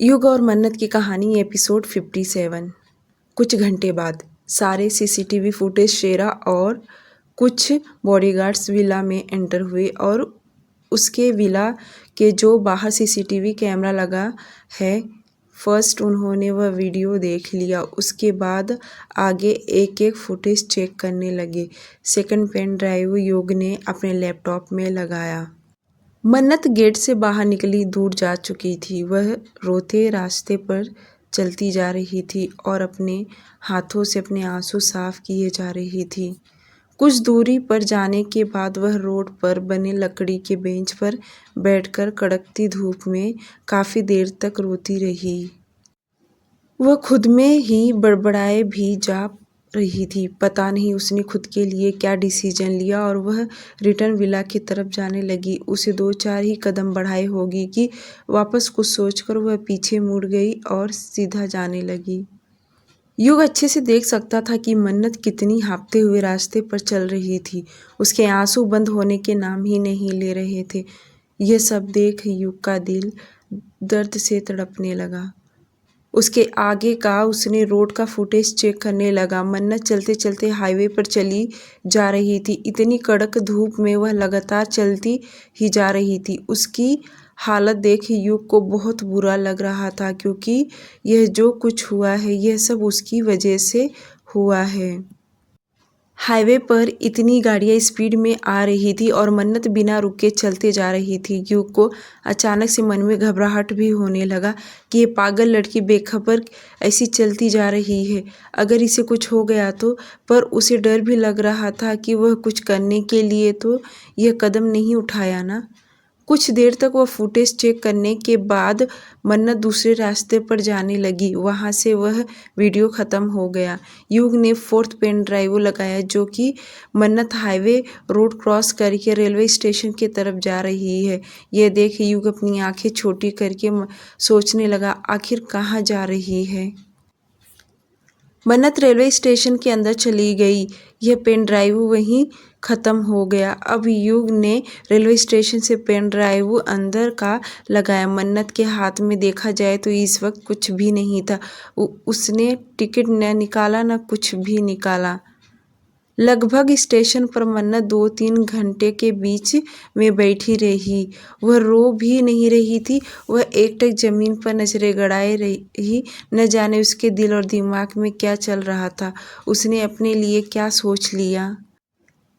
युग और मन्नत की कहानी एपिसोड 57। कुछ घंटे बाद सारे सीसीटीवी फुटेज शेरा और कुछ बॉडीगार्ड्स विला में एंटर हुए और उसके विला के जो बाहर सीसीटीवी कैमरा लगा है। फर्स्ट उन्होंने वह वीडियो देख लिया, उसके बाद आगे एक एक फुटेज चेक करने लगे। सेकंड पेन ड्राइव युग ने अपने लैपटॉप में लगाया। मन्नत गेट से बाहर निकली दूर जा चुकी थी। वह रोते रास्ते पर चलती जा रही थी और अपने हाथों से अपने आंसू साफ किए जा रही थी। कुछ दूरी पर जाने के बाद वह रोड पर बने लकड़ी के बेंच पर बैठकर कड़कती धूप में काफ़ी देर तक रोती रही। वह खुद में ही बड़बड़ाए भी जा रही थी। पता नहीं उसने खुद के लिए क्या डिसीजन लिया और वह रिटर्न विला की तरफ जाने लगी। उसे 2-4 ही कदम बढ़ाए होगी कि वापस कुछ सोचकर वह पीछे मुड़ गई और सीधा जाने लगी। युग अच्छे से देख सकता था कि मन्नत कितनी हाँफते हुए रास्ते पर चल रही थी। उसके आंसू बंद होने के नाम ही नहीं ले रहे थे। यह सब देख युग का दिल दर्द से तड़पने लगा। उसके आगे का उसने रोड का फुटेज चेक करने लगा। मन्नत चलते चलते हाईवे पर चली जा रही थी। इतनी कड़क धूप में वह लगातार चलती ही जा रही थी। उसकी हालत देख युग को बहुत बुरा लग रहा था, क्योंकि यह जो कुछ हुआ है यह सब उसकी वजह से हुआ है। हाईवे पर इतनी गाड़ियां स्पीड में आ रही थी और मन्नत बिना रुके चलते जा रही थी। युग को अचानक से मन में घबराहट भी होने लगा कि ये पागल लड़की बेखबर ऐसी चलती जा रही है, अगर इसे कुछ हो गया तो। पर उसे डर भी लग रहा था कि वह कुछ करने के लिए तो यह कदम नहीं उठाया ना। कुछ देर तक वह फुटेज चेक करने के बाद मन्नत दूसरे रास्ते पर जाने लगी। वहां से वह वीडियो ख़त्म हो गया। युग ने फोर्थ पेन ड्राइव लगाया, जो कि मन्नत हाईवे रोड क्रॉस करके रेलवे स्टेशन की तरफ जा रही है। यह देख युग अपनी आंखें छोटी करके सोचने लगा, आखिर कहाँ जा रही है। मन्नत रेलवे स्टेशन के अंदर चली गई। यह पेन ड्राइव वहीं ख़त्म हो गया। अब युग ने रेलवे स्टेशन से पेन ड्राइव अंदर का लगाया। मन्नत के हाथ में देखा जाए तो इस वक्त कुछ भी नहीं था। उसने टिकट न निकाला न कुछ भी निकाला। लगभग स्टेशन पर मन्नत 2-3 घंटे के बीच में बैठी रही। वह रो भी नहीं रही थी, वह एकटक जमीन पर नजरें गड़ाए रही। न जाने उसके दिल और दिमाग में क्या चल रहा था, उसने अपने लिए क्या सोच लिया।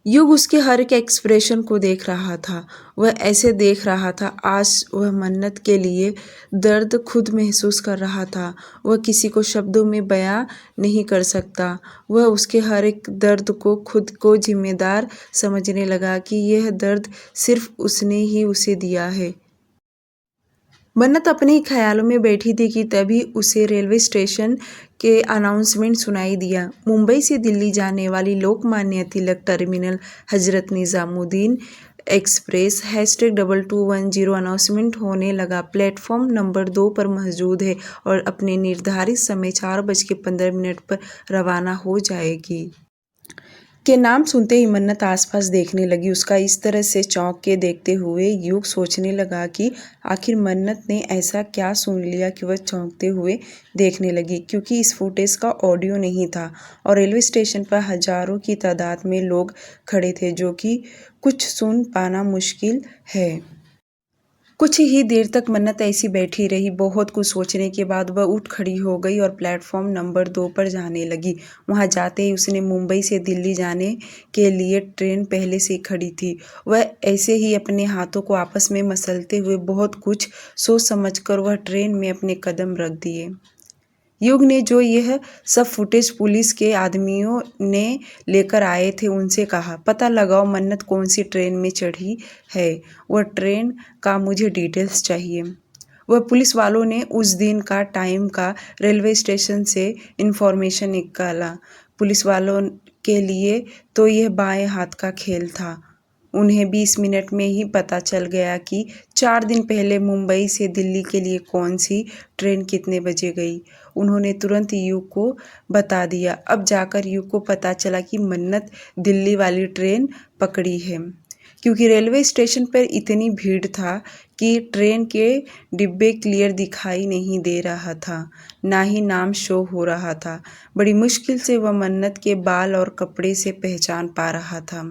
युग उसके हर एक एक्सप्रेशन को देख रहा था। वह ऐसे देख रहा था आज वह मन्नत के लिए दर्द खुद महसूस कर रहा था। वह किसी को शब्दों में बयां नहीं कर सकता। वह उसके हर एक दर्द को खुद को जिम्मेदार समझने लगा कि यह दर्द सिर्फ उसने ही उसे दिया है। मन्नत अपने ही ख्यालों में बैठी थी कि तभी उसे रेलवे स्टेशन के अनाउंसमेंट सुनाई दिया। मुंबई से दिल्ली जाने वाली Lokmanya Tilak terminal Hazrat Nizamuddin express #2210 announcement होने लगा। प्लेटफॉर्म नंबर 2 पर मौजूद है और अपने निर्धारित समय 4:15 पर रवाना हो जाएगी। के नाम सुनते ही मन्नत आसपास देखने लगी। उसका इस तरह से चौंक के देखते हुए युग सोचने लगा कि आखिर मन्नत ने ऐसा क्या सुन लिया कि वह चौंकते हुए देखने लगी, क्योंकि इस फुटेज का ऑडियो नहीं था और रेलवे स्टेशन पर हजारों की तादाद में लोग खड़े थे, जो कि कुछ सुन पाना मुश्किल है। कुछ ही देर तक मन्नत ऐसी बैठी रही। बहुत कुछ सोचने के बाद वह उठ खड़ी हो गई और प्लेटफॉर्म नंबर 2 पर जाने लगी। वहां जाते ही उसने मुंबई से दिल्ली जाने के लिए ट्रेन पहले से खड़ी थी। वह ऐसे ही अपने हाथों को आपस में मसलते हुए बहुत कुछ सोच समझकर वह ट्रेन में अपने कदम रख दिए। युग ने जो यह सब फुटेज पुलिस के आदमियों ने लेकर आए थे उनसे कहा, पता लगाओ मन्नत कौन सी ट्रेन में चढ़ी है, वह ट्रेन का मुझे डिटेल्स चाहिए। वह पुलिस वालों ने उस दिन का टाइम का रेलवे स्टेशन से इंफॉर्मेशन निकाला। पुलिस वालों के लिए तो यह बाएं हाथ का खेल था। उन्हें 20 मिनट में ही पता चल गया कि 4 दिन पहले मुंबई से दिल्ली के लिए कौन सी ट्रेन कितने बजे गई। उन्होंने तुरंत युग को बता दिया। अब जाकर युग को पता चला कि मन्नत दिल्ली वाली ट्रेन पकड़ी है। क्योंकि रेलवे स्टेशन पर इतनी भीड़ था कि ट्रेन के डिब्बे क्लियर दिखाई नहीं दे रहा था, ना ही नाम शो हो रहा था। बड़ी मुश्किल से वह मन्नत के बाल और कपड़े से पहचान पा रहा था।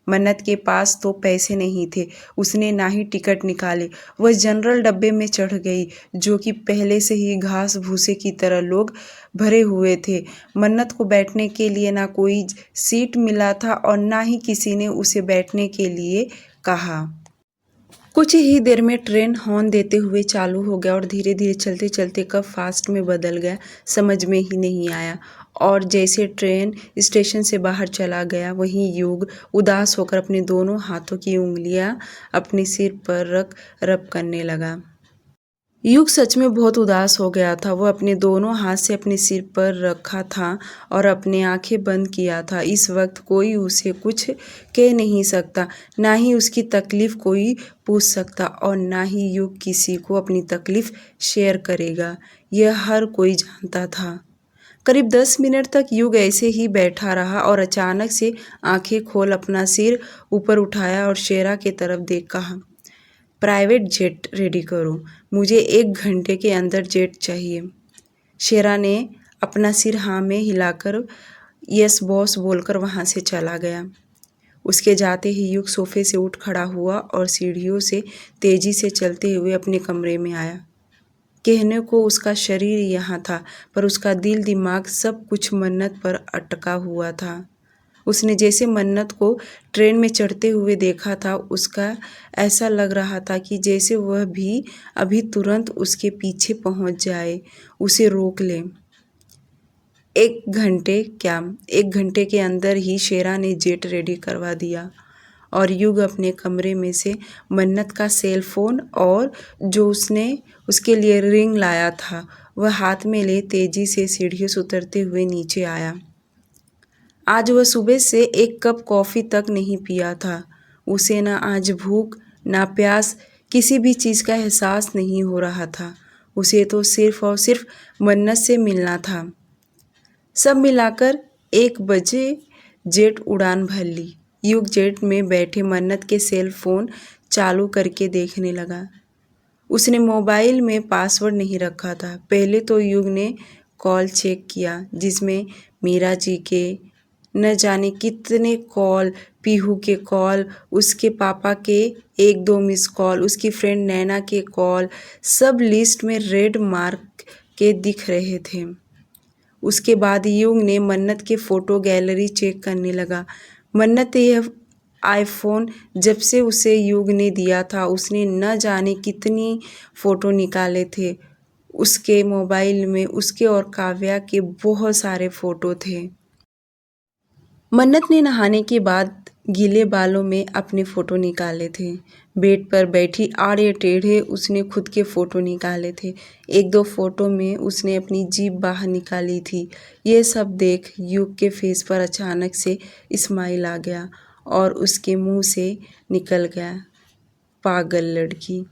मन्नत के पास तो पैसे नहीं थे, उसने ना ही टिकट निकाले। वह जनरल डब्बे में चढ़ गई, जो कि पहले से ही घास भूसे की तरह लोग भरे हुए थे। मन्नत को बैठने के लिए ना कोई सीट मिला था और ना ही किसी ने उसे बैठने के लिए कहा। कुछ ही देर में ट्रेन हॉर्न देते हुए चालू हो गया और धीरे धीरे चलते चलते कब फास्ट में बदल गया समझ में ही नहीं आया। और जैसे ट्रेन स्टेशन से बाहर चला गया, वहीं युग उदास होकर अपने दोनों हाथों की उंगलियां अपने सिर पर रख रब करने लगा। युग सच में बहुत उदास हो गया था। वह अपने दोनों हाथ से अपने सिर पर रखा था और अपनी आंखें बंद किया था। इस वक्त कोई उसे कुछ कह नहीं सकता, ना ही उसकी तकलीफ कोई पूछ सकता और ना ही युग किसी को अपनी तकलीफ शेयर करेगा, यह हर कोई जानता था। करीब 10 मिनट तक युग ऐसे ही बैठा रहा और अचानक से आंखें खोल अपना सिर ऊपर उठाया और शेरा की तरफ देख कहा, प्राइवेट जेट रेडी करो, मुझे 1 घंटे के अंदर जेट चाहिए। शेरा ने अपना सिर हाँ में हिलाकर यस बॉस बोलकर वहाँ से चला गया। उसके जाते ही युग सोफे से उठ खड़ा हुआ और सीढ़ियों से तेजी से चलते हुए अपने कमरे में आया। कहने को उसका शरीर यहाँ था, पर उसका दिल दिमाग सब कुछ मन्नत पर अटका हुआ था। उसने जैसे मन्नत को ट्रेन में चढ़ते हुए देखा था, उसका ऐसा लग रहा था कि जैसे वह भी अभी तुरंत उसके पीछे पहुंच जाए, उसे रोक ले। 1 घंटे के अंदर ही शेरा ने जेट रेडी करवा दिया और युग अपने कमरे में से मन्नत का सेल फोन और जो उसने उसके लिए रिंग लाया था, वह हाथ में ले तेजी से सीढ़ियों से उतरते हुए नीचे आया। आज वह सुबह से 1 कप कॉफ़ी तक नहीं पिया था। उसे न आज भूख, ना प्यास, किसी भी चीज़ का एहसास नहीं हो रहा था। उसे तो सिर्फ और सिर्फ मन्नत से मिलना था। सब मिलाकर 1 बजे जेट उड़ान भर ली। युग जेट में बैठे मन्नत के सेल फोन चालू करके देखने लगा। उसने मोबाइल में पासवर्ड नहीं रखा था। पहले तो युग ने कॉल चेक किया, जिसमें मीरा जी के न जाने कितने कॉल, पीहू के कॉल, उसके पापा के 1-2 मिस कॉल, उसकी फ्रेंड नैना के कॉल, सब लिस्ट में रेड मार्क के दिख रहे थे। उसके बाद युग ने मन्नत के फ़ोटो गैलरी चेक करने लगा। मन्नत यह आईफोन जब से उसे युग ने दिया था, उसने न जाने कितनी फ़ोटो निकाले थे। उसके मोबाइल में उसके और काव्या के बहुत सारे फ़ोटो थे। मन्नत ने नहाने के बाद गीले बालों में अपने फ़ोटो निकाले थे। बेड पर बैठी आड़े टेढ़े उसने खुद के फ़ोटो निकाले थे। 1-2 फ़ोटो में उसने अपनी जीभ बाहर निकाली थी। ये सब देख युग के फेस पर अचानक से स्माइल आ गया और उसके मुंह से निकल गया, पागल लड़की।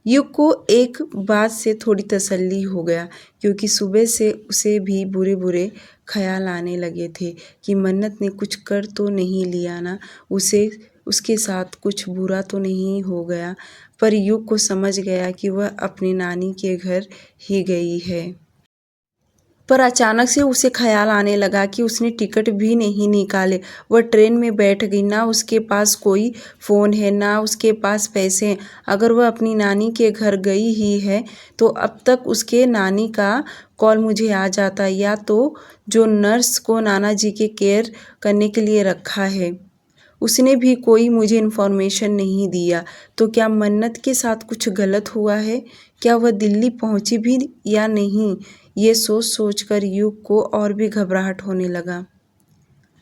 युग को एक बात से थोड़ी तसल्ली हो गया, क्योंकि सुबह से उसे भी बुरे बुरे ख्याल आने लगे थे कि मन्नत ने कुछ कर तो नहीं लिया ना, उसके साथ कुछ बुरा तो नहीं हो गया। पर युग को समझ गया कि वह अपनी नानी के घर ही गई है। पर अचानक से उसे ख्याल आने लगा कि उसने टिकट भी नहीं निकाले। वह ट्रेन में बैठ गई, ना उसके पास कोई फ़ोन है, ना उसके पास पैसे हैं। अगर वह अपनी नानी के घर गई ही है तो अब तक उसके नानी का कॉल मुझे आ जाता, या तो जो नर्स को नाना जी के केयर करने के लिए रखा है उसने भी कोई मुझे इन्फॉर्मेशन नहीं दिया। तो क्या मन्नत के साथ कुछ गलत हुआ है? क्या वह दिल्ली पहुंची भी या नहीं? ये सोच सोचकर युग को और भी घबराहट होने लगा।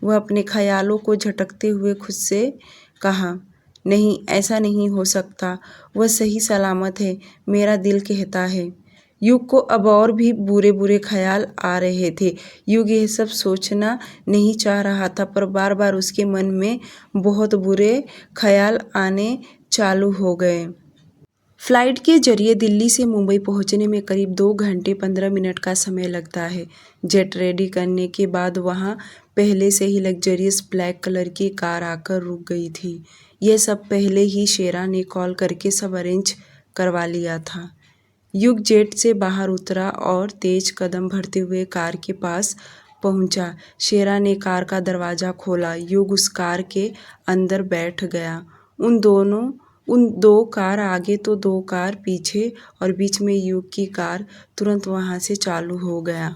वह अपने ख्यालों को झटकते हुए खुद से कहा, नहीं, ऐसा नहीं हो सकता, वह सही सलामत है, मेरा दिल कहता है। युग को अब और भी बुरे बुरे ख्याल आ रहे थे। युग यह सब सोचना नहीं चाह रहा था, पर बार बार उसके मन में बहुत बुरे ख्याल आने चालू हो गए। फ्लाइट के जरिए दिल्ली से मुंबई पहुंचने में करीब 2 घंटे 15 मिनट का समय लगता है। जेट रेडी करने के बाद वहां पहले से ही लग्जरियस ब्लैक कलर की कार आकर रुक गई थी। यह सब पहले ही शेरा ने कॉल करके सब अरेंज करवा लिया था। युग जेट से बाहर उतरा और तेज कदम भरते हुए कार के पास पहुंचा। शेरा ने कार का दरवाज़ा खोला। युग उस कार के अंदर बैठ गया। उन दो कार आगे तो दो कार पीछे और बीच में युग की कार तुरंत वहां से चालू हो गया।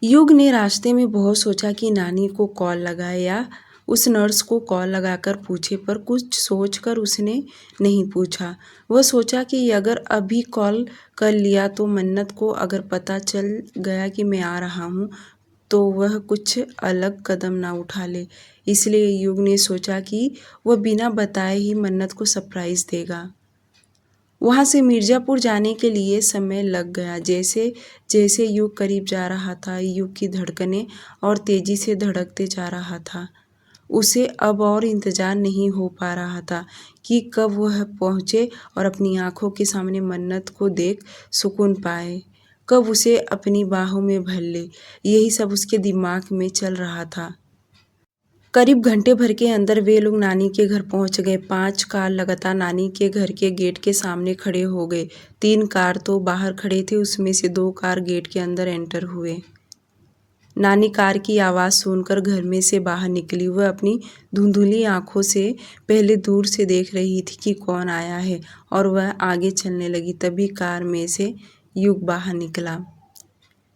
युग ने रास्ते में बहुत सोचा कि नानी को कॉल लगाए या उस नर्स को कॉल लगाकर पूछे, पर कुछ सोचकर उसने नहीं पूछा। वह सोचा कि अगर अभी कॉल कर लिया तो मन्नत को अगर पता चल गया कि मैं आ रहा हूँ तो वह कुछ अलग कदम ना उठा ले। इसलिए युग ने सोचा कि वह बिना बताए ही मन्नत को सरप्राइज़ देगा। वहाँ से मिर्ज़ापुर जाने के लिए समय लग गया। जैसे जैसे युग करीब जा रहा था, युग की धड़कनें और तेज़ी से धड़कते जा रहा था। उसे अब और इंतज़ार नहीं हो पा रहा था कि कब वह पहुँचे और अपनी आँखों के सामने मन्नत को देख सुकून पाए, कब उसे अपनी बाहों में भर ले। यही सब उसके दिमाग में चल रहा था। करीब घंटे भर के अंदर वे लोग नानी के घर पहुंच गए। 5 कार लगातार नानी के घर के गेट के सामने खड़े हो गए। 3 कार तो बाहर खड़े थे, उसमें से 2 कार गेट के अंदर एंटर हुए। नानी कार की आवाज़ सुनकर घर में से बाहर निकली। वह अपनी धुंधली आंखों से पहले दूर से देख रही थी कि कौन आया है और वह आगे चलने लगी। तभी कार में से युग बाहर निकला।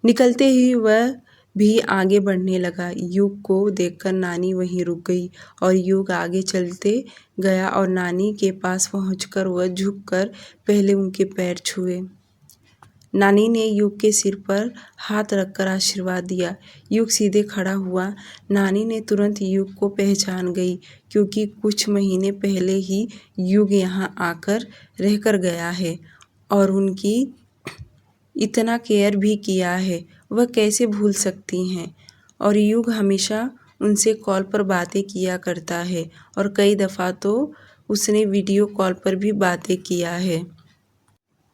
निकलते ही वह भी आगे बढ़ने लगा। युग को देखकर नानी वहीं रुक गई और युग आगे चलते गया और नानी के पास पहुंचकर वह झुककर पहले उनके पैर छुए। नानी ने युग के सिर पर हाथ रखकर आशीर्वाद दिया। युग सीधे खड़ा हुआ। नानी ने तुरंत युग को पहचान गई, क्योंकि कुछ महीने पहले ही युग यहाँ आकर रहकर गया है और उनकी इतना केयर भी किया है। वह कैसे भूल सकती हैं। और युग हमेशा उनसे कॉल पर बातें किया करता है और कई दफ़ा तो उसने वीडियो कॉल पर भी बातें किया है।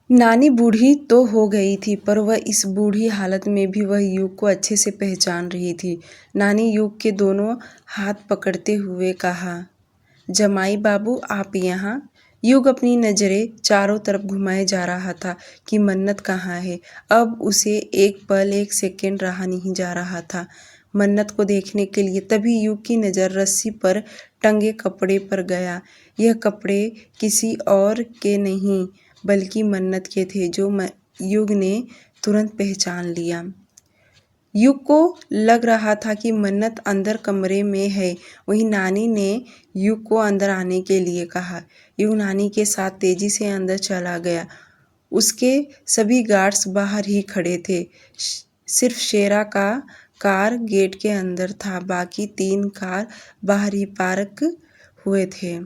नानी बूढ़ी तो हो गई थी, पर वह इस बूढ़ी हालत में भी वह युग को अच्छे से पहचान रही थी। नानी युग के दोनों हाथ पकड़ते हुए कहा, जमाई बाबू आप यहाँ। युग अपनी नज़रें चारों तरफ घुमाए जा रहा था कि मन्नत कहाँ है। अब उसे एक पल एक सेकंड रहा नहीं जा रहा था मन्नत को देखने के लिए। तभी युग की नज़र रस्सी पर टंगे कपड़े पर गया। यह कपड़े किसी और के नहीं बल्कि मन्नत के थे, जो युग ने तुरंत पहचान लिया। युग को लग रहा था कि मन्नत अंदर कमरे में है। वहीं नानी ने युग को अंदर आने के लिए कहा। युग नानी के साथ तेजी से अंदर चला गया। उसके सभी गार्ड्स बाहर ही खड़े थे। सिर्फ शेरा का कार गेट के अंदर था, बाकी 3 कार बाहर ही पार्क हुए थे।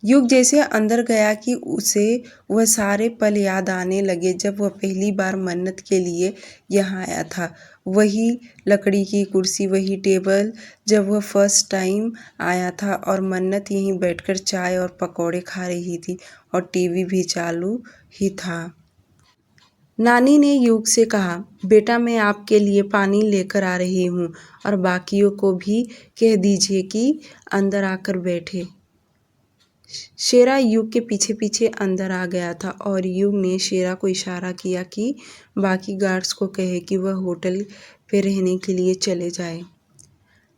युग जैसे अंदर गया कि उसे वह सारे पल याद आने लगे जब वह पहली बार मन्नत के लिए यहाँ आया था। वही लकड़ी की कुर्सी, वही टेबल जब वह फर्स्ट टाइम आया था और मन्नत यहीं बैठकर चाय और पकौड़े खा रही थी और टीवी भी चालू ही था। नानी ने युग से कहा, बेटा मैं आपके लिए पानी लेकर आ रही हूँ और बाकियों को भी कह दीजिए कि अंदर आकर बैठे। शेरा युग के पीछे पीछे अंदर आ गया था और युग ने शेरा को इशारा किया कि बाकी गार्ड्स को कहे कि वह होटल पे रहने के लिए चले जाए।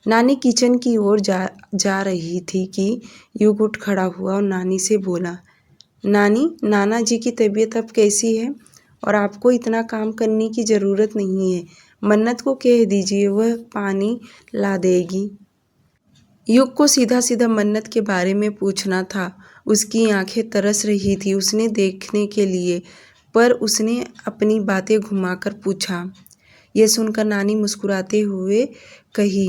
नानी किचन की ओर जा रही थी कि युग उठ खड़ा हुआ और नानी से बोला, नानी नाना जी की तबीयत अब कैसी है और आपको इतना काम करने की ज़रूरत नहीं है। मन्नत को कह दीजिए वह पानी ला देगी। युग को सीधा सीधा मन्नत के बारे में पूछना था। उसकी आंखें तरस रही थी उसने देखने के लिए, पर उसने अपनी बातें घुमाकर पूछा। यह सुनकर नानी मुस्कुराते हुए कही,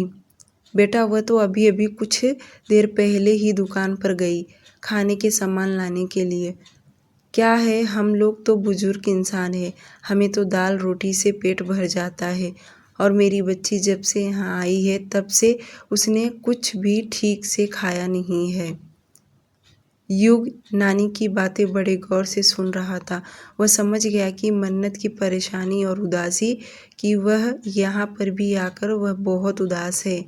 बेटा वह तो अभी अभी कुछ देर पहले ही दुकान पर गई खाने के सामान लाने के लिए। क्या है, हम लोग तो बुजुर्ग इंसान हैं, हमें तो दाल रोटी से पेट भर जाता है और मेरी बच्ची जब से यहाँ आई है तब से उसने कुछ भी ठीक से खाया नहीं है। युग नानी की बातें बड़े गौर से सुन रहा था। वह समझ गया कि मन्नत की परेशानी और उदासी कि वह यहाँ पर भी आकर वह बहुत उदास है,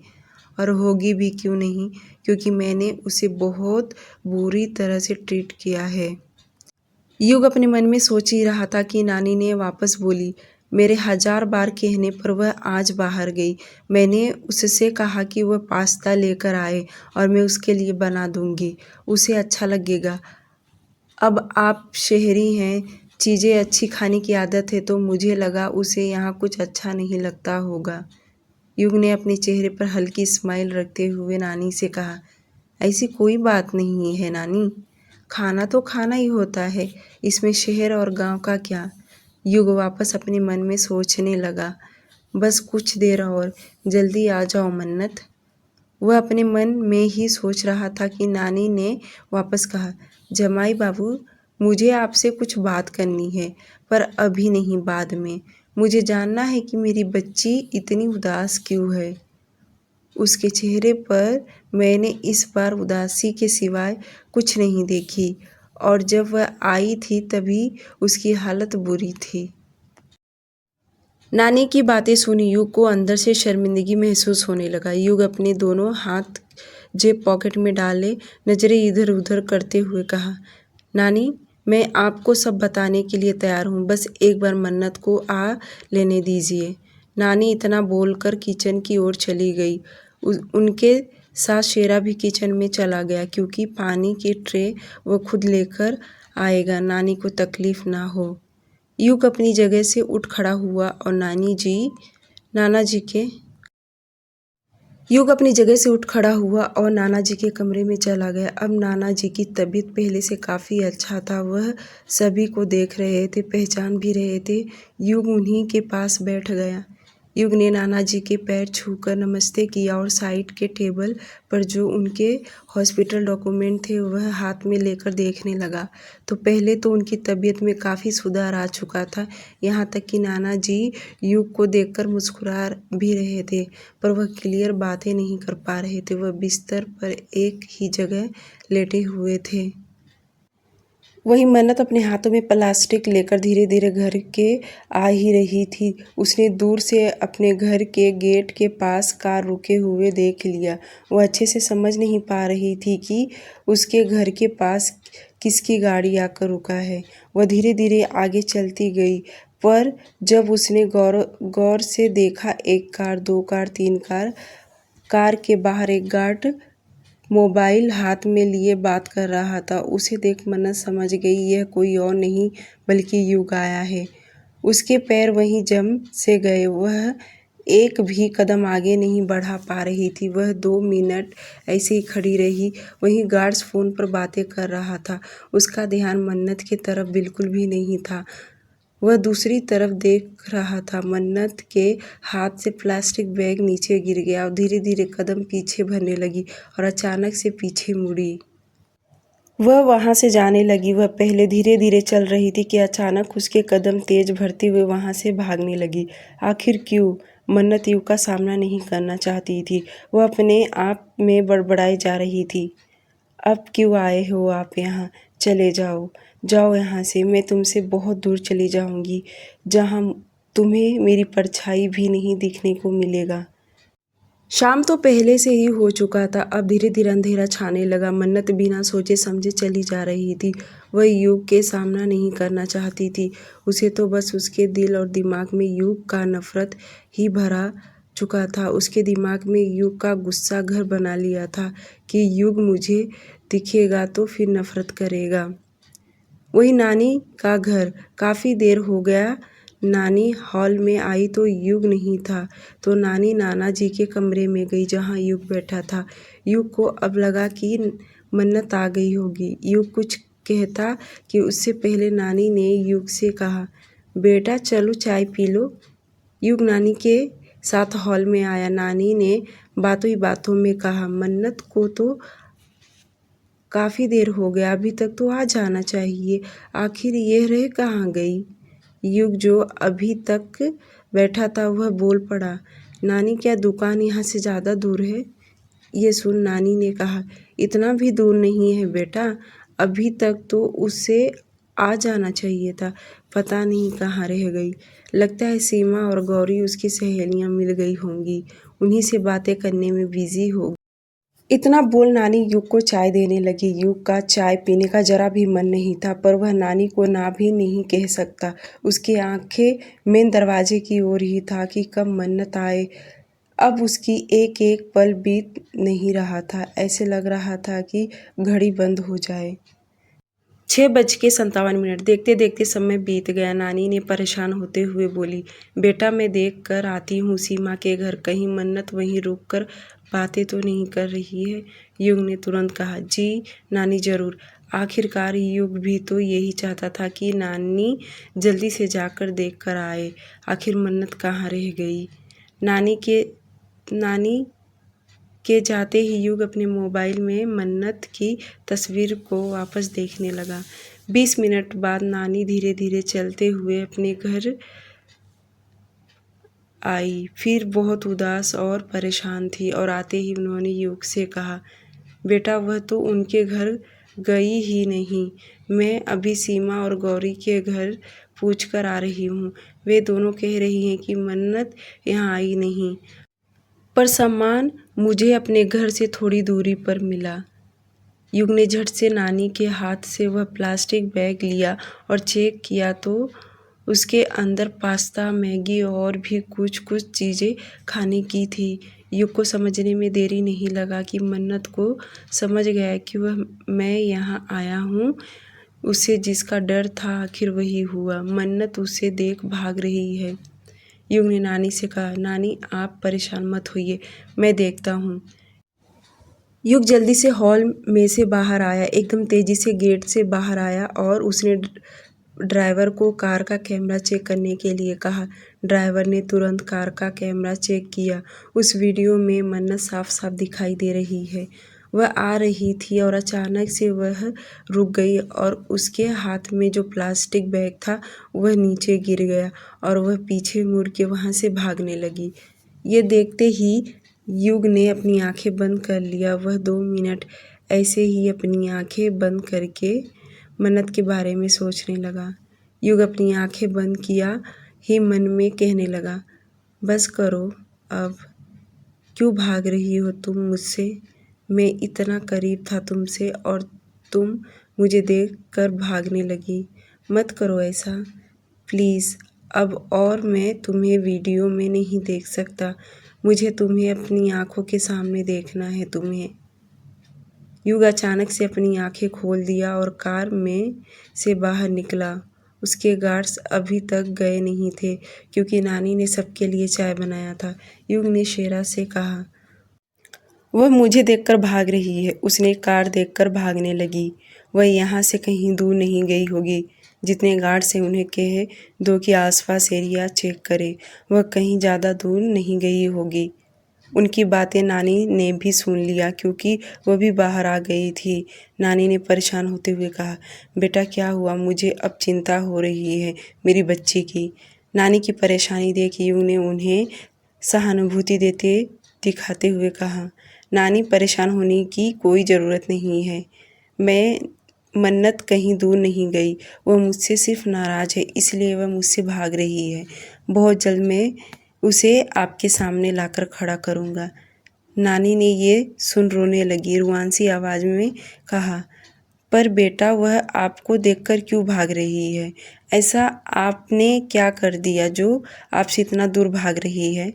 और होगी भी, क्यों नहीं, क्योंकि मैंने उसे बहुत बुरी तरह से ट्रीट किया है। युग अपने मन में सोच ही रहा था कि नानी ने वापस बोली, मेरे 1000 बार कहने पर वह आज बाहर गई। मैंने उससे कहा कि वह पास्ता लेकर आए और मैं उसके लिए बना दूंगी, उसे अच्छा लगेगा। अब आप शहरी हैं, चीज़ें अच्छी खाने की आदत है, तो मुझे लगा उसे यहाँ कुछ अच्छा नहीं लगता होगा। युग ने अपने चेहरे पर हल्की स्माइल रखते हुए नानी से कहा, ऐसी कोई बात नहीं है नानी, खाना तो खाना ही होता है, इसमें शहर और गांव का क्या। युग वापस अपने मन में सोचने लगा, बस कुछ देर और, जल्दी आ जाओ मन्नत। वह अपने मन में ही सोच रहा था कि नानी ने वापस कहा, जमाई बाबू, मुझे आपसे कुछ बात करनी है, पर अभी नहीं, बाद में। मुझे जानना है कि मेरी बच्ची इतनी उदास क्यों है। उसके चेहरे पर मैंने इस बार उदासी के सिवाय कुछ नहीं देखी, और जब वह आई थी तभी उसकी हालत बुरी थी। नानी की बातें सुनी युग को अंदर से शर्मिंदगी महसूस होने लगा। युग अपने दोनों हाथ जेब पॉकेट में डाले नजरें इधर उधर करते हुए कहा, नानी, मैं आपको सब बताने के लिए तैयार हूँ, बस एक बार मन्नत को आ लेने दीजिए। नानी इतना बोलकर किचन की ओर चली गई। उनके साथ शेरा भी किचन में चला गया, क्योंकि पानी की ट्रे वो खुद लेकर आएगा, नानी को तकलीफ ना हो। युग अपनी जगह से उठ खड़ा हुआ और नाना जी के कमरे में चला गया। अब नाना जी की तबीयत पहले से काफ़ी अच्छा था। वह सभी को देख रहे थे, पहचान भी रहे थे। युग उन्हीं के पास बैठ गया। युग ने नाना जी के पैर छूकर नमस्ते किया और साइड के टेबल पर जो उनके हॉस्पिटल डॉक्यूमेंट थे वह हाथ में लेकर देखने लगा। तो पहले तो उनकी तबीयत में काफ़ी सुधार आ चुका था, यहाँ तक कि नाना जी युग को देखकर मुस्कुरा भी रहे थे, पर वह क्लियर बातें नहीं कर पा रहे थे। वह बिस्तर पर एक ही जगह लेटे हुए थे। वही मन्नत अपने हाथों में प्लास्टिक लेकर धीरे धीरे घर के आ ही रही थी। उसने दूर से अपने घर के गेट के पास कार रुके हुए देख लिया। वह अच्छे से समझ नहीं पा रही थी कि उसके घर के पास किसकी गाड़ी आकर रुका है। वह धीरे धीरे आगे चलती गई, पर जब उसने गौर से देखा, एक कार, 2 कार, 3 कार, कार के बाहर एक गार्ड मोबाइल हाथ में लिए बात कर रहा था। उसे देख मन्नत समझ गई यह कोई और नहीं बल्कि युग आया है। उसके पैर वहीं जम से गए। वह एक भी कदम आगे नहीं बढ़ा पा रही थी। वह 2 मिनट ऐसे ही खड़ी रही। वहीं गार्ड्स फ़ोन पर बातें कर रहा था। उसका ध्यान मन्नत की तरफ बिल्कुल भी नहीं था। वह दूसरी तरफ देख रहा था। मन्नत के हाथ से प्लास्टिक बैग नीचे गिर गया और धीरे धीरे कदम पीछे भरने लगी और अचानक से पीछे मुड़ी। वह वहाँ से जाने लगी। वह पहले धीरे धीरे चल रही थी कि अचानक उसके कदम तेज भरते हुए वहाँ से भागने लगी। आखिर क्यों? मन्नत युग का सामना नहीं करना चाहती थी। वह अपने आप में बड़बड़ाई जा रही थी। अब क्यों आए हो आप यहाँ? चले जाओ, जाओ यहाँ से। मैं तुमसे बहुत दूर चली जाऊँगी, जहाँ तुम्हें मेरी परछाई भी नहीं दिखने को मिलेगा। शाम तो पहले से ही हो चुका था। अब धीरे धीरे अंधेरा छाने लगा। मन्नत बिना सोचे समझे चली जा रही थी। वह युग के सामना नहीं करना चाहती थी। उसे तो बस उसके दिल और दिमाग में युग का नफरत ही भरा चुका था। उसके दिमाग में युग का गुस्सा घर बना लिया था कि युग मुझे दिखेगा तो फिर नफरत करेगा। वही नानी का घर। काफ़ी देर हो गया। नानी हॉल में आई तो युग नहीं था, तो नानी नाना जी के कमरे में गई जहाँ युग बैठा था। युग को अब लगा कि मन्नत आ गई होगी। युग कुछ कहता कि उससे पहले नानी ने युग से कहा, बेटा चलो चाय पी लो। युग नानी के साथ हॉल में आया। नानी ने बातों ही बातों में कहा, मन्नत को तो काफ़ी देर हो गया, अभी तक तो आ जाना चाहिए, आखिर ये रह कहाँ गई। युग जो अभी तक बैठा था वह बोल पड़ा, नानी क्या दुकान यहाँ से ज़्यादा दूर है? ये सुन नानी ने कहा, इतना भी दूर नहीं है बेटा, अभी तक तो उसे आ जाना चाहिए था, पता नहीं कहाँ रह गई। लगता है सीमा और गौरी उसकी सहेलियाँ मिल गई होंगी, उन्हीं से बातें करने में बिजी हो। इतना बोल नानी युग को चाय देने लगी। युग का चाय पीने का जरा भी मन नहीं था, पर वह नानी को ना भी नहीं कह सकता। उसकी आंखें मेन दरवाजे की ओर ही था कि कब मन्नत आए। अब उसकी एक एक पल बीत नहीं रहा था, ऐसे लग रहा था कि घड़ी बंद हो जाए। 6:57 देखते देखते समय बीत गया। नानी ने परेशान होते हुए बोली, बेटा मैं देख कर आती हूँ सीमा के घर, कहीं मन्नत वहीं रुक कर बातें तो नहीं कर रही है। युग ने तुरंत कहा, जी नानी ज़रूर। आखिरकार युग भी तो यही चाहता था कि नानी जल्दी से जाकर देख कर आए। आखिर मन्नत कहाँ रह गई। नानी के जाते ही युग अपने मोबाइल में मन्नत की तस्वीर को वापस देखने लगा। 20 मिनट बाद नानी धीरे धीरे चलते हुए अपने घर आई। फिर बहुत उदास और परेशान थी और आते ही उन्होंने युग से कहा, बेटा वह तो उनके घर गई ही नहीं। मैं अभी सीमा और गौरी के घर पूछ कर आ रही हूँ। वे दोनों कह रही हैं कि मन्नत यहाँ आई नहीं, पर सामान मुझे अपने घर से थोड़ी दूरी पर मिला। युग ने झट से नानी के हाथ से वह प्लास्टिक बैग लिया और चेक किया तो उसके अंदर पास्ता, मैगी और भी कुछ कुछ चीज़ें खाने की थी। युग को समझने में देरी नहीं लगा कि मन्नत को समझ गया कि वह मैं यहाँ आया हूँ। उसे जिसका डर था आखिर वही हुआ। मन्नत उसे देख भाग रही है। युग ने नानी से कहा, नानी आप परेशान मत होइए, मैं देखता हूँ। युग जल्दी से हॉल में से बाहर आया, एकदम तेजी से गेट से बाहर आया और उसने ड्राइवर को कार का कैमरा चेक करने के लिए कहा। ड्राइवर ने तुरंत कार का कैमरा चेक किया। उस वीडियो में मन्नत साफ साफ दिखाई दे रही है। वह आ रही थी और अचानक से वह रुक गई और उसके हाथ में जो प्लास्टिक बैग था वह नीचे गिर गया और वह पीछे मुड़ के वहाँ से भागने लगी। ये देखते ही युग ने अपनी आंखें बंद कर लिया। वह 2 मिनट ऐसे ही अपनी आंखें बंद करके मन्नत के बारे में सोचने लगा। युग अपनी आंखें बंद किया ही मन में कहने लगा, बस करो अब, क्यों भाग रही हो तुम मुझसे। मैं इतना करीब था तुमसे और तुम मुझे देख कर भागने लगी। मत करो ऐसा प्लीज़ अब, और मैं तुम्हें वीडियो में नहीं देख सकता। मुझे तुम्हें अपनी आंखों के सामने देखना है तुम्हें। युग अचानक से अपनी आंखें खोल दिया और कार में से बाहर निकला। उसके गार्ड्स अभी तक गए नहीं थे क्योंकि नानी ने सबके लिए चाय बनाया था। युग ने शेरा से कहा, वह मुझे देखकर भाग रही है। उसने कार देखकर भागने लगी। वह यहाँ से कहीं दूर नहीं गई होगी। जितने गार्ड्स हैं उन्हें कह दो कि आसपास एरिया चेक करे। वह कहीं ज़्यादा दूर नहीं गई होगी। उनकी बातें नानी ने भी सुन लिया क्योंकि वह भी बाहर आ गई थी। नानी ने परेशान होते हुए कहा, बेटा क्या हुआ, मुझे अब चिंता हो रही है मेरी बच्ची की। नानी की परेशानी देख युग ने उन्हें सहानुभूति दिखाते हुए कहा, नानी परेशान होने की कोई ज़रूरत नहीं है। मन्नत कहीं दूर नहीं गई। वह मुझसे सिर्फ नाराज़ है, इसलिए वह मुझसे भाग रही है। बहुत जल्द मैं उसे आपके सामने लाकर खड़ा करूँगा। नानी ने ये सुन रोने लगी, रुआंसी आवाज़ में कहा, पर बेटा वह आपको देखकर क्यों भाग रही है। ऐसा आपने क्या कर दिया जो आपसे इतना दूर भाग रही है।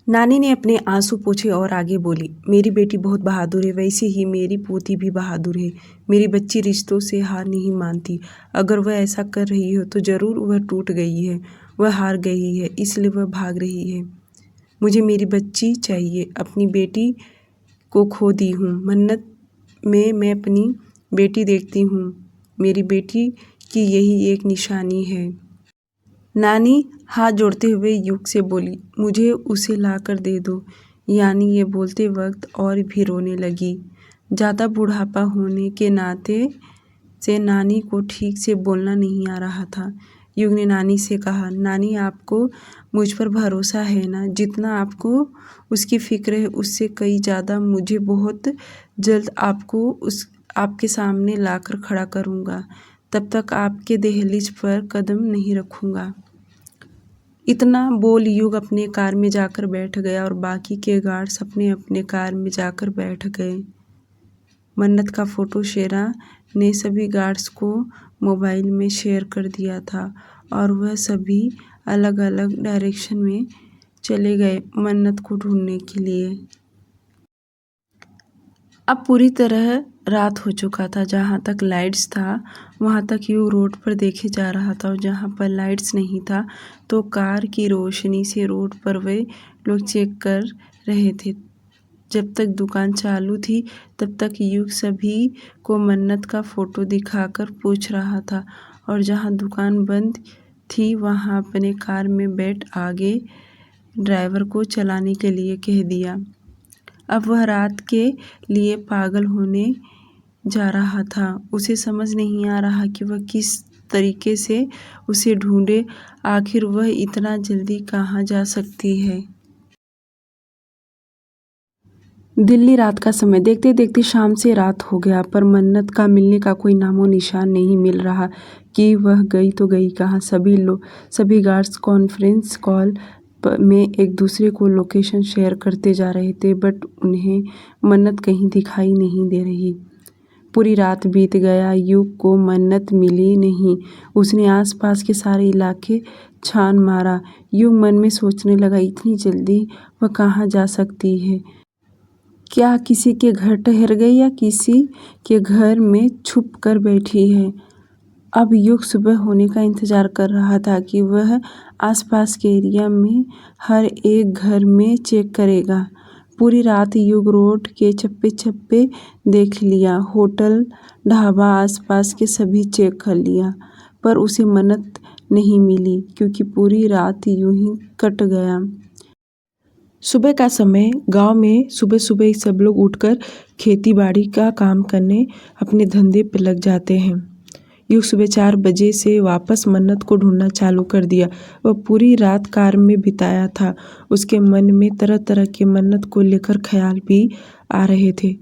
नानी ने अपने आंसू पोंछे और आगे बोली, मेरी बेटी बहुत बहादुर है, वैसे ही मेरी पोती भी बहादुर है। मेरी बच्ची रिश्तों से हार नहीं मानती। अगर वह ऐसा कर रही हो तो ज़रूर वह टूट गई है, वह हार गई है, इसलिए वह भाग रही है। मुझे मेरी बच्ची चाहिए, अपनी बेटी को खो दी हूँ। मन्नत में मैं अपनी बेटी देखती हूँ। मेरी बेटी की यही एक निशानी है। नानी हाथ जोड़ते हुए युग से बोली, मुझे उसे ला कर दे दो। यानी ये बोलते वक्त और भी रोने लगी। ज़्यादा बुढ़ापा होने के नाते से नानी को ठीक से बोलना नहीं आ रहा था। युग ने नानी से कहा, नानी आपको मुझ पर भरोसा है ना। जितना आपको उसकी फ़िक्र है उससे कई ज़्यादा मुझे बहुत जल्द आपके सामने लाकर खड़ा करूँगा, तब तक आपके दहलीज पर कदम नहीं रखूँगा। इतना बोल युग अपने कार में जाकर बैठ गया और बाकी के गार्ड्स अपने अपने कार में जाकर बैठ गए। मन्नत का फ़ोटो शेरा ने सभी गार्ड्स को मोबाइल में शेयर कर दिया था और वह सभी अलग अलग डायरेक्शन में चले गए मन्नत को ढूंढने के लिए। अब पूरी तरह रात हो चुका था। जहाँ तक लाइट्स था वहाँ तक युग रोड पर देखे जा रहा था और जहाँ पर लाइट्स नहीं था तो कार की रोशनी से रोड पर वे लोग चेक कर रहे थे। जब तक दुकान चालू थी तब तक युग सभी को मन्नत का फ़ोटो दिखाकर पूछ रहा था और जहाँ दुकान बंद थी वहाँ अपने कार में बैठ आगे ड्राइवर को चलाने के लिए कह दिया। अब वह रात के लिए पागल होने जा रहा था। उसे समझ नहीं आ रहा कि वह किस तरीके से उसे ढूंढे। आखिर वह इतना जल्दी कहाँ जा सकती है। दिल्ली रात का समय। देखते देखते शाम से रात हो गया पर मन्नत का मिलने का कोई नामो निशान नहीं मिल रहा कि वह गई तो गई कहाँ। सभी गार्ड्स कॉन्फ्रेंस कॉल में एक दूसरे को लोकेशन शेयर करते जा रहे थे बट उन्हें मन्नत कहीं दिखाई नहीं दे रही। पूरी रात बीत गया, युग को मन्नत मिली नहीं। उसने आसपास के सारे इलाके छान मारा। युग मन में सोचने लगा, इतनी जल्दी वह कहाँ जा सकती है। क्या किसी के घर ठहर गई या किसी के घर में छुप कर बैठी है। अब युग सुबह होने का इंतजार कर रहा था कि वह आसपास के एरिया में हर एक घर में चेक करेगा। पूरी रात युग रोड के चप्पे चप्पे देख लिया, होटल ढाबा आसपास के सभी चेक कर लिया पर उसे मन्नत नहीं मिली क्योंकि पूरी रात यूं ही कट गया। सुबह का समय। गांव में सुबह सुबह सब लोग उठकर खेती बाड़ी का काम करने अपने धंधे पर लग जाते हैं। युग सुबह 4 बजे से वापस मन्नत को ढूंढना चालू कर दिया। वह पूरी रात कार में बिताया था। उसके मन में तरह तरह के मन्नत को लेकर ख्याल भी आ रहे थे।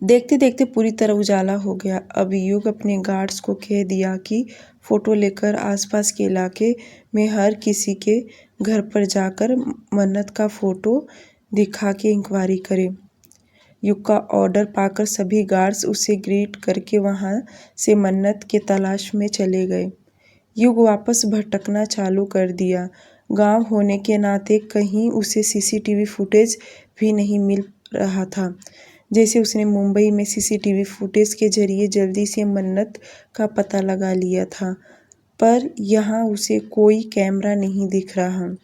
देखते देखते पूरी तरह उजाला हो गया। अब युग अपने गार्ड्स को कह दिया कि फ़ोटो लेकर आसपास के इलाके में हर किसी के घर पर जाकर मन्नत का फ़ोटो दिखा के इंक्वायरी करे। युग का ऑर्डर पाकर सभी गार्ड्स उसे ग्रीट करके वहां से मन्नत के तलाश में चले गए। युग वापस भटकना चालू कर दिया। गांव होने के नाते कहीं उसे सीसीटीवी फुटेज भी नहीं मिल रहा था। जैसे उसने मुंबई में सीसीटीवी फुटेज के जरिए जल्दी से मन्नत का पता लगा लिया था पर यहाँ उसे कोई कैमरा नहीं दिख रहा।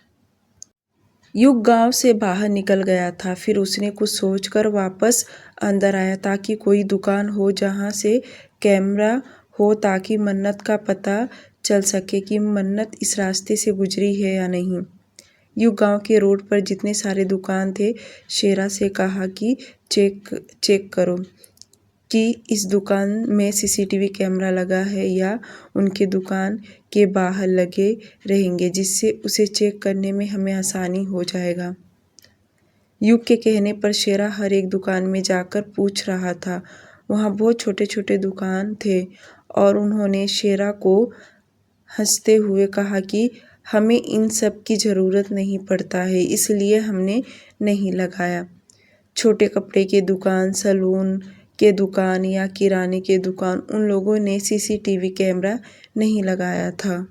युग गांव से बाहर निकल गया था। फिर उसने कुछ सोचकर वापस अंदर आया ताकि कोई दुकान हो जहां से कैमरा हो ताकि मन्नत का पता चल सके कि मन्नत इस रास्ते से गुजरी है या नहीं। युग गांव के रोड पर जितने सारे दुकान थे शेरा से कहा कि चेक करो कि इस दुकान में सीसीटीवी कैमरा लगा है या उनके दुकान के बाहर लगे रहेंगे जिससे उसे चेक करने में हमें आसानी हो जाएगा। युग के कहने पर शेरा हर एक दुकान में जाकर पूछ रहा था। वहाँ बहुत छोटे छोटे दुकान थे और उन्होंने शेरा को हंसते हुए कहा कि हमें इन सब की ज़रूरत नहीं पड़ता है इसलिए हमने नहीं लगाया। छोटे कपड़े के दुकान, सलून के दुकान या किराने के दुकान उन लोगों ने सीसीटीवी कैमरा नहीं लगाया था।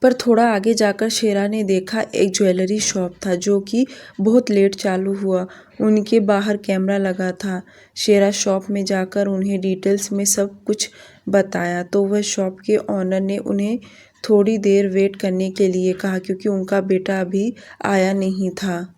पर थोड़ा आगे जाकर शेरा ने देखा एक ज्वेलरी शॉप था जो कि बहुत लेट चालू हुआ। उनके बाहर कैमरा लगा था। शेरा शॉप में जाकर उन्हें डिटेल्स में सब कुछ बताया तो वह शॉप के ऑनर ने उन्हें थोड़ी देर वेट करने के लिए कहा क्योंकि उनका बेटा अभी आया नहीं था।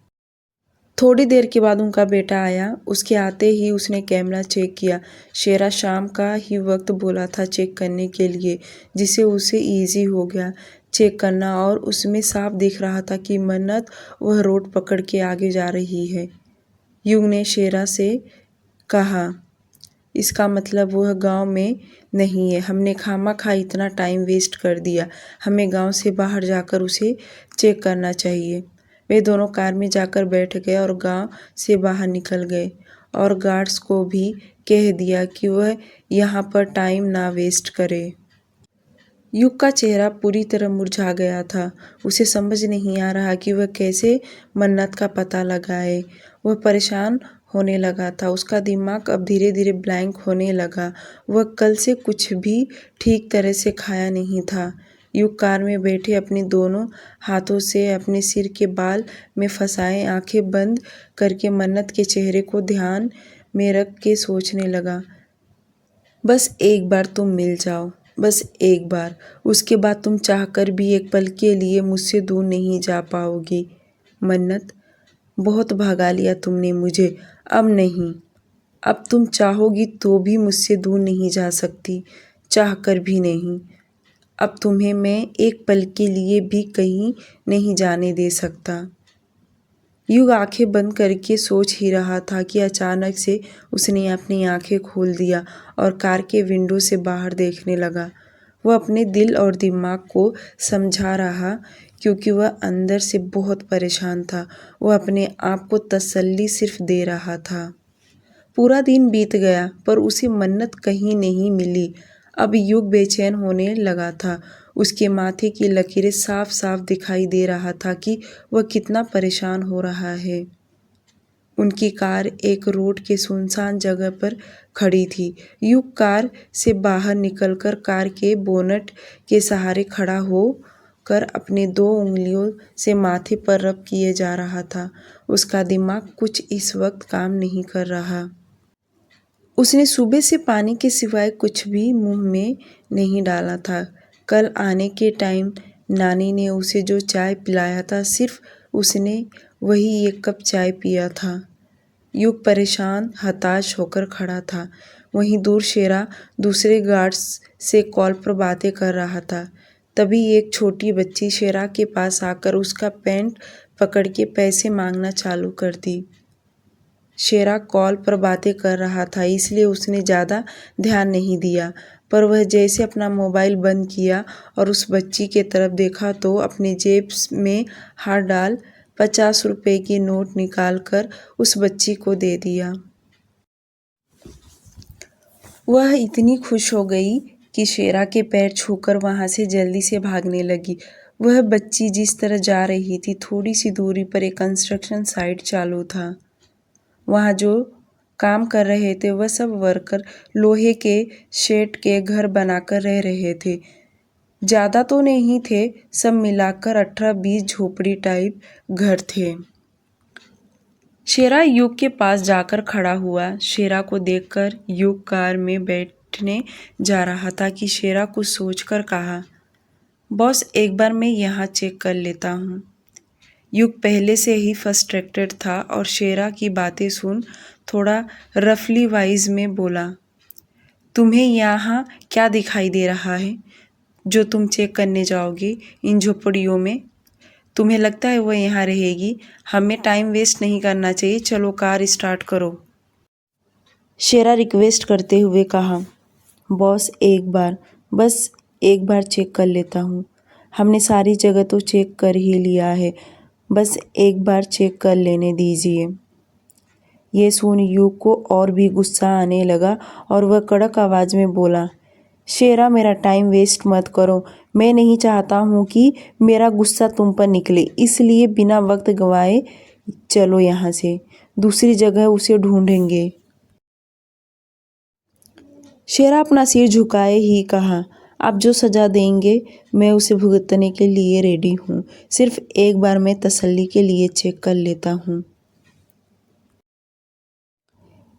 थोड़ी देर के बाद उनका बेटा आया। उसके आते ही उसने कैमरा चेक किया। शेरा शाम का ही वक्त बोला था चेक करने के लिए जिससे उसे इजी हो गया चेक करना और उसमें साफ दिख रहा था कि मन्नत वह रोड पकड़ के आगे जा रही है। युग ने शेरा से कहा, इसका मतलब वह गांव में नहीं है। हमने खामखा इतना टाइम वेस्ट कर दिया। हमें गांव से बाहर जाकर उसे चेक करना चाहिए। वे दोनों कार में जाकर बैठ गए और गांव से बाहर निकल गए और गार्ड्स को भी कह दिया कि वह यहाँ पर टाइम ना वेस्ट करे। युग का चेहरा पूरी तरह मुरझा गया था। उसे समझ नहीं आ रहा कि वह कैसे मन्नत का पता लगाए। वह परेशान होने लगा था। उसका दिमाग अब धीरे धीरे ब्लैंक होने लगा। वह कल से कुछ भी ठीक तरह से खाया नहीं था। युग कार में बैठे अपने दोनों हाथों से अपने सिर के बाल में फंसाए आंखें बंद करके मन्नत के चेहरे को ध्यान में रख के सोचने लगा, बस एक बार तुम मिल जाओ, बस एक बार। उसके बाद तुम चाहकर भी एक पल के लिए मुझसे दूर नहीं जा पाओगी। मन्नत, बहुत भगा लिया तुमने मुझे, अब नहीं। अब तुम चाहोगी तो भी मुझसे दूर नहीं जा सकती, चाहकर भी नहीं। अब तुम्हें मैं एक पल के लिए भी कहीं नहीं जाने दे सकता। युग आंखें बंद करके सोच ही रहा था कि अचानक से उसने अपनी आंखें खोल दिया और कार के विंडो से बाहर देखने लगा। वह अपने दिल और दिमाग को समझा रहा क्योंकि वह अंदर से बहुत परेशान था। वह अपने आप को तसल्ली सिर्फ दे रहा था। पूरा दिन बीत गया पर उसे मन्नत कहीं नहीं मिली। अब युग बेचैन होने लगा था। उसके माथे की लकीरें साफ साफ दिखाई दे रहा था कि वह कितना परेशान हो रहा है। उनकी कार एक रोड के सुनसान जगह पर खड़ी थी। युग कार से बाहर निकलकर कार के बोनट के सहारे खड़ा हो कर अपने 2 उंगलियों से माथे पर रब किए जा रहा था। उसका दिमाग कुछ इस वक्त काम नहीं कर रहा। उसने सुबह से पानी के सिवाय कुछ भी मुंह में नहीं डाला था। कल आने के टाइम नानी ने उसे जो चाय पिलाया था सिर्फ उसने वही 1 कप चाय पिया था। युग परेशान हताश होकर खड़ा था। वहीं दूर शेरा दूसरे गार्ड्स से कॉल पर बातें कर रहा था। तभी एक छोटी बच्ची शेरा के पास आकर उसका पैंट पकड़ के पैसे मांगना चालू कर दी। शेरा कॉल पर बातें कर रहा था इसलिए उसने ज़्यादा ध्यान नहीं दिया, पर वह जैसे अपना मोबाइल बंद किया और उस बच्ची के तरफ देखा तो अपने जेब में हाथ डाल 50 रुपए की नोट निकाल कर उस बच्ची को दे दिया। वह इतनी खुश हो गई कि शेरा के पैर छूकर वहाँ से जल्दी से भागने लगी। वह बच्ची जिस तरह जा रही थी थोड़ी सी दूरी पर एक कंस्ट्रक्शन साइट चालू था। वहाँ जो काम कर रहे थे वह सब वर्कर लोहे के शेड के घर बनाकर रह रहे थे। ज़्यादा तो नहीं थे, सब मिलाकर 18-20 झोपड़ी टाइप घर थे। शेरा युग के पास जाकर खड़ा हुआ। शेरा को देखकर युग कार में बैठने जा रहा था कि शेरा कुछ सोचकर कहा, बॉस एक बार मैं यहाँ चेक कर लेता हूँ। युग पहले से ही फ्रस्ट्रेटेड था और शेरा की बातें सुन थोड़ा रफली वाइज में बोला, तुम्हें यहाँ क्या दिखाई दे रहा है जो तुम चेक करने जाओगे इन झोपड़ियों में? तुम्हें लगता है वह यहाँ रहेगी? हमें टाइम वेस्ट नहीं करना चाहिए, चलो कार स्टार्ट करो। शेरा रिक्वेस्ट करते हुए कहा, बॉस एक बार, बस एक बार चेक कर लेता हूँ। हमने सारी जगह तो चेक कर ही लिया है, बस एक बार चेक कर लेने दीजिए। ये सुन युग को और भी गुस्सा आने लगा और वह कड़क आवाज़ में बोला, शेरा मेरा टाइम वेस्ट मत करो। मैं नहीं चाहता हूँ कि मेरा गुस्सा तुम पर निकले, इसलिए बिना वक्त गंवाए चलो यहाँ से, दूसरी जगह उसे ढूंढेंगे। शेरा अपना सिर झुकाए ही कहा, आप जो सज़ा देंगे मैं उसे भुगतने के लिए रेडी हूँ, सिर्फ एक बार मैं तसल्ली के लिए चेक कर लेता हूँ।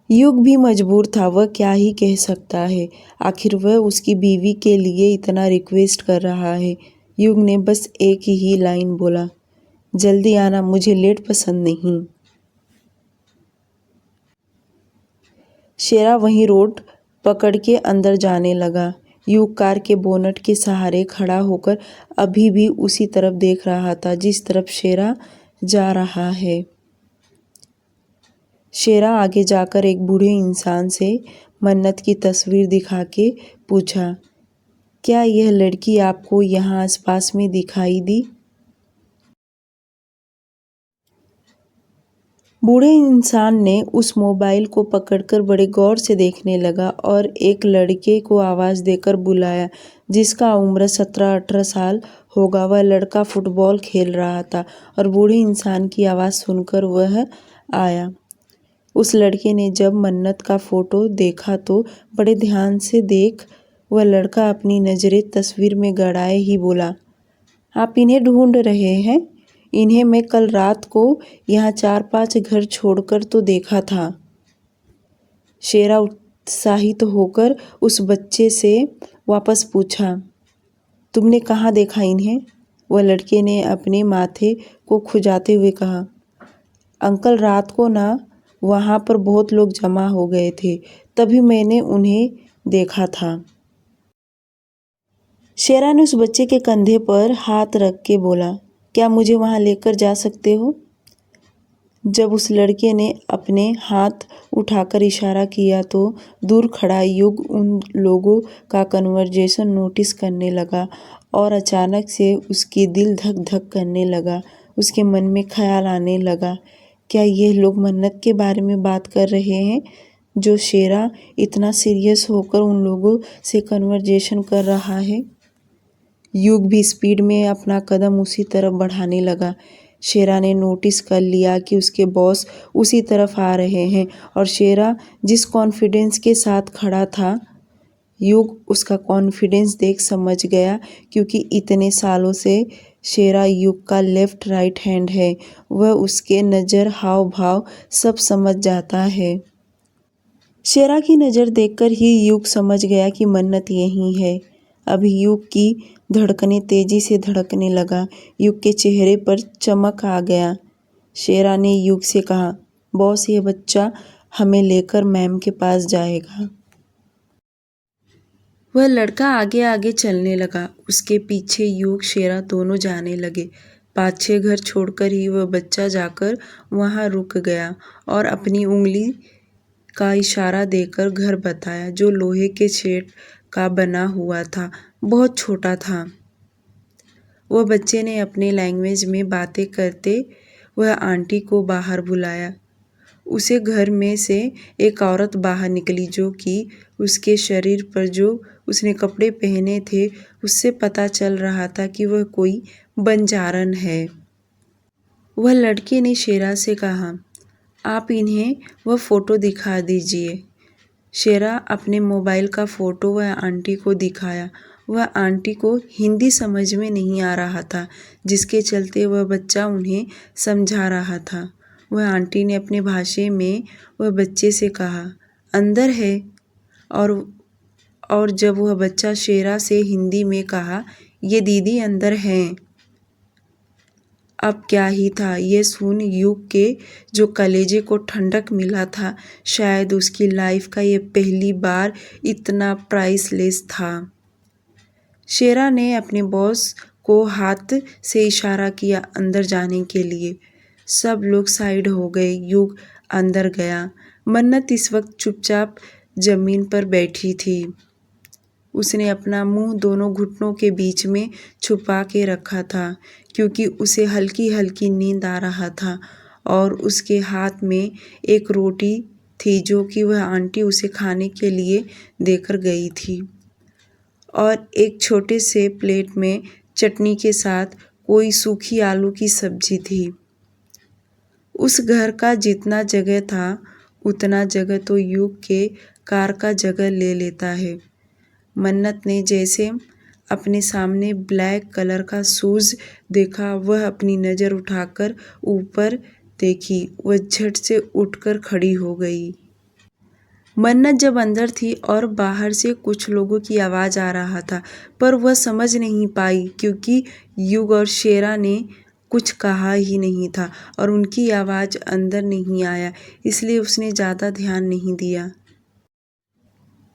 युग भी मजबूर था, वह क्या ही कह सकता है, आखिर वह उसकी बीवी के लिए इतना रिक्वेस्ट कर रहा है। युग ने बस एक ही लाइन बोला, जल्दी आना, मुझे लेट पसंद नहीं। शेरा वहीं रोड पकड़ के अंदर जाने लगा। युग कार के बोनट के सहारे खड़ा होकर अभी भी उसी तरफ देख रहा था जिस तरफ शेरा जा रहा है। शेरा आगे जाकर एक बूढ़े इंसान से मन्नत की तस्वीर दिखा के पूछा, क्या यह लड़की आपको यहाँ आसपास में दिखाई दी? बूढ़े इंसान ने उस मोबाइल को पकड़कर बड़े गौर से देखने लगा और एक लड़के को आवाज़ देकर बुलाया जिसका उम्र 17-18 साल होगा। वह लड़का फुटबॉल खेल रहा था और बूढ़े इंसान की आवाज़ सुनकर वह आया। उस लड़के ने जब मन्नत का फ़ोटो देखा तो बड़े ध्यान से देख वह लड़का अपनी नज़रें तस्वीर में गड़ाए ही बोला, आप इन्हें ढूंढ रहे हैं? इन्हें मैं कल रात को यहाँ 4-5 घर छोड़कर तो देखा था। शेरा उत्साहित होकर उस बच्चे से वापस पूछा, तुमने कहाँ देखा इन्हें? वह लड़के ने अपने माथे को खुजाते हुए कहा, अंकल रात को ना वहाँ पर बहुत लोग जमा हो गए थे, तभी मैंने उन्हें देखा था। शेरा ने उस बच्चे के कंधे पर हाथ रख के बोला, क्या मुझे वहाँ लेकर जा सकते हो? जब उस लड़के ने अपने हाथ उठाकर इशारा किया तो दूर खड़ा युग उन लोगों का कन्वर्जेशन नोटिस करने लगा और अचानक से उसकी दिल धक धक करने लगा। उसके मन में ख्याल आने लगा, क्या ये लोग मन्नत के बारे में बात कर रहे हैं जो शेरा इतना सीरियस होकर उन लोगों से कन्वर्जेशन कर रहा है? युग भी स्पीड में अपना कदम उसी तरफ बढ़ाने लगा। शेरा ने नोटिस कर लिया कि उसके बॉस उसी तरफ आ रहे हैं और शेरा जिस कॉन्फिडेंस के साथ खड़ा था, युग उसका कॉन्फिडेंस देख समझ गया क्योंकि इतने सालों से शेरा युग का लेफ्ट राइट हैंड है। वह उसके नज़र हाव भाव सब समझ जाता है। शेरा की नज़र देखकर ही युग समझ गया कि मन्नत यही है। अभी युग की धड़कनें तेजी से धड़कने लगा। युग के चेहरे पर चमक आ गया। शेरा ने युग से कहा, बॉस ये बच्चा हमें लेकर मैम के पास जाएगा। वह लड़का आगे आगे चलने लगा। उसके पीछे युग शेरा दोनों जाने लगे। 5-6 घर छोड़कर ही वह बच्चा जाकर वहाँ रुक गया और अपनी उंगली का इशारा देकर घर बताया जो लोहे के शेड का बना हुआ था, बहुत छोटा था। वह बच्चे ने अपने लैंग्वेज में बातें करते वह आंटी को बाहर बुलाया। उसे घर में से एक औरत बाहर निकली जो कि उसके शरीर पर जो उसने कपड़े पहने थे उससे पता चल रहा था कि वह कोई बंजारन है। वह लड़के ने शेरा से कहा, आप इन्हें वह फ़ोटो दिखा दीजिए। शेरा अपने मोबाइल का फ़ोटो वह आंटी को दिखाया। वह आंटी को हिंदी समझ में नहीं आ रहा था जिसके चलते वह बच्चा उन्हें समझा रहा था। वह आंटी ने अपने भाषा में वह बच्चे से कहा, अंदर है। और जब वह बच्चा शेरा से हिंदी में कहा, ये दीदी अंदर हैं। अब क्या ही था, ये सुन युग के जो कलेजे को ठंडक मिला था, शायद उसकी लाइफ का ये पहली बार इतना प्राइसलेस था। शेरा ने अपने बॉस को हाथ से इशारा किया अंदर जाने के लिए। सब लोग साइड हो गए। युग अंदर गया। मन्नत इस वक्त चुपचाप जमीन पर बैठी थी। उसने अपना मुंह दोनों घुटनों के बीच में छुपा के रखा था क्योंकि उसे हल्की हल्की नींद आ रहा था और उसके हाथ में एक रोटी थी जो कि वह आंटी उसे खाने के लिए देकर गई थी और एक छोटे से प्लेट में चटनी के साथ कोई सूखी आलू की सब्जी थी। उस घर का जितना जगह था उतना जगह तो युग के कार का जगह ले लेता है। मन्नत ने जैसे अपने सामने ब्लैक कलर का शूज़ देखा, वह अपनी नज़र उठाकर ऊपर देखी। वह झट से उठकर खड़ी हो गई। मन्नत जब अंदर थी और बाहर से कुछ लोगों की आवाज़ आ रहा था पर वह समझ नहीं पाई क्योंकि युग और शेरा ने कुछ कहा ही नहीं था और उनकी आवाज़ अंदर नहीं आया, इसलिए उसने ज़्यादा ध्यान नहीं दिया।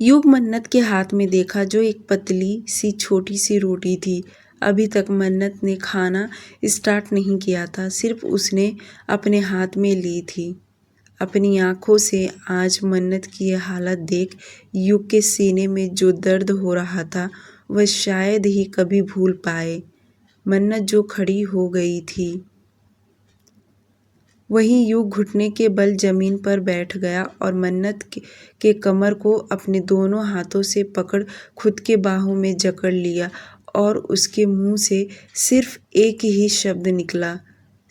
युग मन्नत के हाथ में देखा जो एक पतली सी छोटी सी रोटी थी। अभी तक मन्नत ने खाना स्टार्ट नहीं किया था, सिर्फ उसने अपने हाथ में ली थी। अपनी आँखों से आज मन्नत की यह हालत देख युग के सीने में जो दर्द हो रहा था वह शायद ही कभी भूल पाए। मन्नत जो खड़ी हो गई थी। वहीं यूं घुटने के बल जमीन पर बैठ गया और मन्नत के कमर को अपने दोनों हाथों से पकड़ खुद के बाहों में जकड़ लिया और उसके मुंह से सिर्फ एक ही शब्द निकला,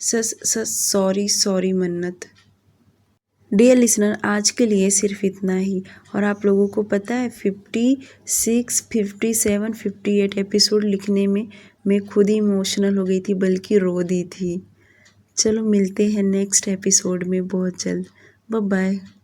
सस सस सॉरी सॉरी मन्नत। डियर लिसनर, आज के लिए सिर्फ इतना ही। और आप लोगों को पता है 56, 57, 58 एपिसोड लिखने में मैं खुद ही इमोशनल हो गई थी, बल्कि रो दी थी। चलो मिलते हैं नेक्स्ट एपिसोड में बहुत जल्द। Bye bye.